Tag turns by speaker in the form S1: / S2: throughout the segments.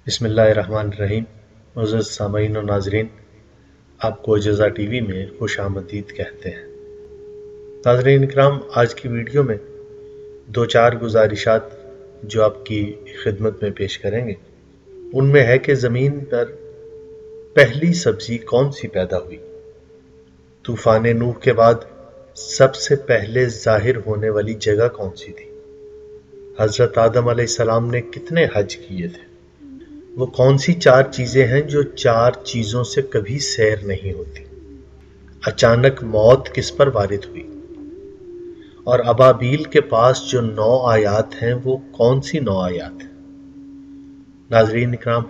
S1: बिस्मिल्लाहिर्रहमानिर्रहीम। मुअज़्ज़ज़ सामईन और नाज़रीन, आपको जज़ा टीवी में खुश आमदीद कहते हैं। नाज़रीन इकराम, आज की वीडियो में दो चार गुजारिशात जो आपकी खिदमत में पेश करेंगे, उनमें है कि ज़मीन पर पहली सब्ज़ी कौन सी पैदा हुई। तूफ़ान नूह के बाद सबसे पहले ज़ाहिर होने वाली जगह कौन सी थी। हज़रत आदम अलैहिस्सलाम ने कितने हज किए थे। वो कौन सी चार चीजें हैं जो चार चीजों से कभी सैर नहीं होती। अचानक मौत किस पर वारिद हुई। और अबाबील के पास जो 9 आयात हैं वो कौन सी 9 आयात हैं। नाज़रीन इकराम,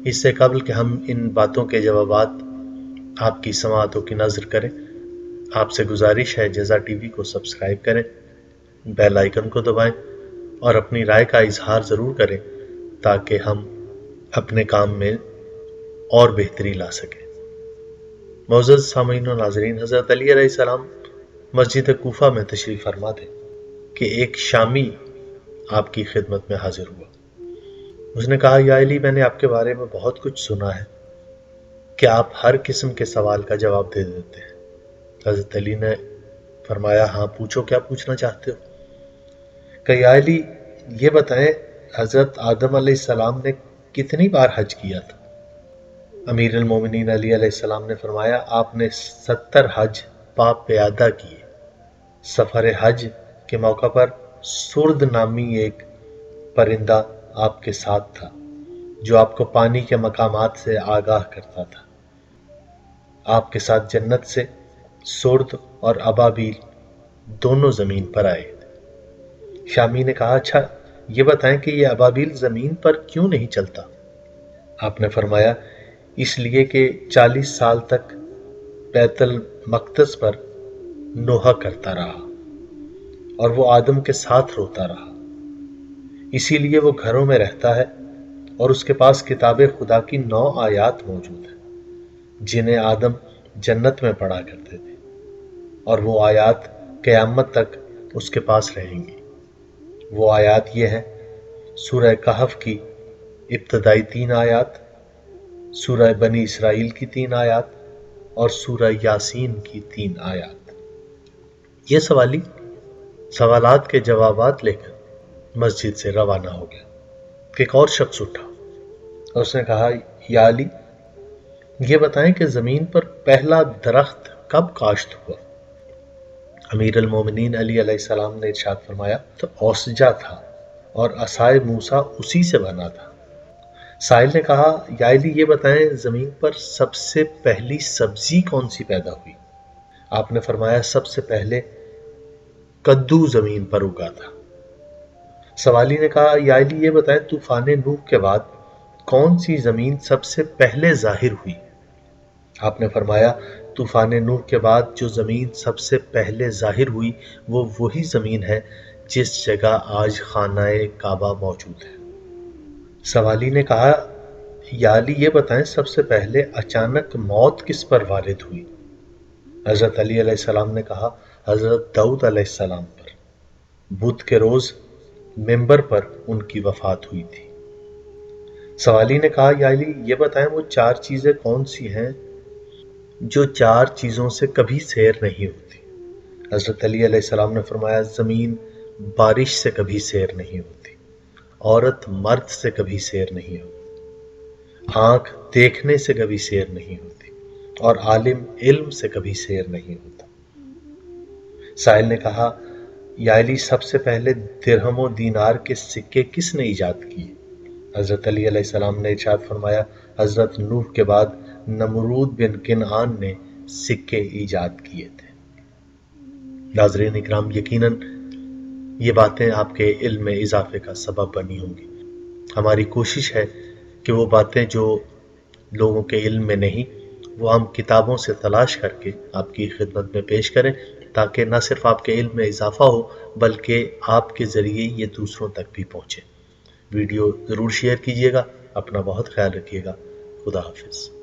S1: इससे कबल कि हम इन बातों के जवाबात आपकी समाअतों की नज़र करें, आपसे गुजारिश है जज़ा टीवी को सब्सक्राइब करें, बेल आइकन को दबाएं और अपनी राय का इजहार ज़रूर करें ताकि हम अपने काम में और बेहतरी ला सके। मुअज़्ज़ज़ सामईन और नाज़रीन, हज़रत अली अलैहिस्सलाम मस्जिद कूफा में तशरीफ़ फरमा थे कि एक शामी आपकी खिदमत में हाजिर हुआ। उसने कहा, या अली, मैंने आपके बारे में बहुत कुछ सुना है कि आप हर किस्म के सवाल का जवाब दे देते हैं। हज़रत अली ने फरमाया, हाँ पूछो, क्या पूछना चाहते हो। कहा, या अली ये बताएं, हज़रत आदम अलैहिस्सलाम ने कितनी बार हज किया था। अमीर अल मोमिनीन अली अलैहिस्सलाम ने फरमाया, आपने 70 हज पाप प्यादा किए। सफर हज के मौका पर सुर्द नामी एक परिंदा आपके साथ था जो आपको पानी के मकामात से आगाह करता था। आपके साथ जन्नत से सुर्द और अबाबील दोनों जमीन पर आए थे। शामी ने कहा, अच्छा ये बताएं कि ये अबाबील जमीन पर क्यों नहीं चलता। आपने फरमाया, इसलिए कि 40 साल तक बैतुल मक़दस पर नोहा करता रहा और वो आदम के साथ रोता रहा, इसीलिए वो घरों में रहता है और उसके पास किताब खुदा की 9 आयात मौजूद है जिन्हें आदम जन्नत में पढ़ा करते थे, और वो आयात क़यामत तक उसके पास रहेंगी। वो आयात ये हैं, सूरह कहफ की इब्तदाई 3 आयात, सूरह बनी इसराइल की 3 आयात और सूरह यासीन की 3 आयात। ये सवालात के जवाबात लेकर मस्जिद से रवाना हो गया कि एक और शख्स उठा और उसने कहा, या अली ये बताएं कि जमीन पर पहला दरख्त कब काश्त हुआ। अमीर अल मोमिनीन अली अलैहिस्सलाम ने इरशाद फरमाया, तो औसजा था और असाए मूसा उसी से बना था। साहिल ने कहा, या अली ये बताएं, जमीन पर सबसे पहली सब्जी कौन सी पैदा हुई। आपने फरमाया, सबसे पहले कद्दू जमीन पर उगा था। सवाली ने कहा, या अली ये बताएं, तूफान नूह के बाद कौन सी जमीन सबसे पहले जाहिर हुई। आपने फरमाया, तूफान नूह के बाद जो जमीन सबसे पहले जाहिर हुई वो वही जमीन है जिस जगह आज खानाए काबा मौजूद है। सवाली ने कहा, या अली ये बताएं, सबसे पहले अचानक मौत किस पर वारिद हुई। हजरत अली अलैहिस्सलाम ने कहा, हजरत दाऊद अलैहिस्सलाम पर। बुध के रोज मिंबर पर उनकी वफात हुई थी। सवाली ने कहा, या अली ये बताएं, वो 4 चीजें कौन सी हैं जो 4 चीजों से कभी सैर नहीं होती। हजरत अली अलैहिस्सलाम ने फरमाया, जमीन बारिश से कभी सैर नहीं होती, औरत मर्द से कभी सैर नहीं होती, आंख देखने से कभी सैर नहीं होती और आलिम इल्म से कभी सैर नहीं होता। साहिल ने कहा, या अली सबसे पहले दिरहम और दीनार के सिक्के किसने ईजाद किए। हजरत अली अलैहिस्सलाम ने इरशाद फरमाया, हजरत नूह के बाद नमरूद बिन किनआन ने सिक्के ईजाद किए थे। नाज़रीन इकराम, यकीनन ये बातें आपके इल्म में इजाफे का सबब बनी होंगी। हमारी कोशिश है कि वो बातें जो लोगों के इल्म में नहीं, वो हम किताबों से तलाश करके आपकी खिदमत में पेश करें ताकि न सिर्फ आपके इल्म में इजाफा हो बल्कि आपके ज़रिए ये दूसरों तक भी पहुँचे। वीडियो ज़रूर शेयर कीजिएगा। अपना बहुत ख्याल रखिएगा। खुदा हाफिज़।